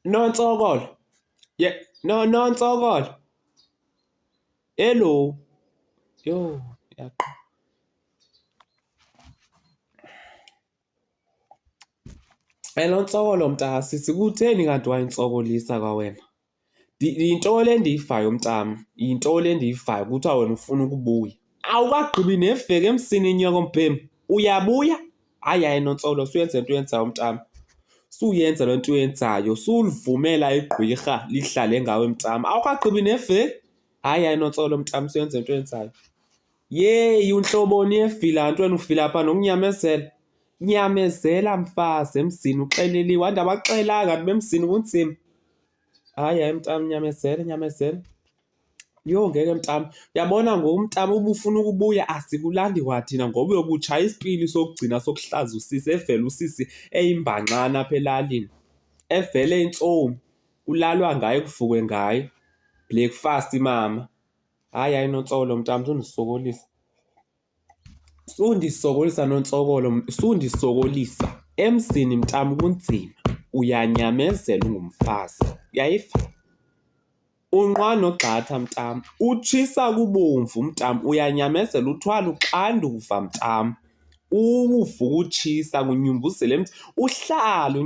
Nontsokolo. Nontsokolo. Hello. Yho, Nontsokolo mntakasisi, kutheni kanti wayintsokolisa kwawena? Yinto le ndiyivayo mntam, yinto le ndiyivayo kuthiwa wena ufuna ukubuya. Awukagqibi neveki emsini nyoko mbhemu, uyabuya? Hayi Nontsokolo, suyenza le nto uyenzayo mntam. Suyenza le nto uyenzayo, sulivumela igqwirha lihlale ngawe mntam. Awukagqibi neveki? Hayi Nontsokolo mntam, suyenza le nto uyenzayo. Yeyi, untloboni yevila wena, uvila phaa nokunyamezela? Nyamezela mfazi emzini uxeleliwe, andabaxelanga kanti emzini kunzima. Hayi mntam, nyamezela, nyamezela. Yho, ngeke mntam, uyabona ngoku mntam uba ufuna ukubuya asikulandi kwa thina ngoba uyobutshaya isipili sokugcina sokuhlaza usisi, evela usisi eyimbanqana apha elalini, evele intsomi, kulalwa ngayo kuvukwe ngayo, breakfast mama. Hayi Nontsokolo mntam, sundisokolisa. Sundisokolisa Nontsokolo, sundisokolisa. Emzini mntam kunzima, uyanyamezela ungumfazi, uyayiva? Unqwa nogxatha mntam, utshisa kubomvu mntam, uyanyamezela uthwale uxanduva mntam. Uvuke utshisa kunyumbuzele uhlale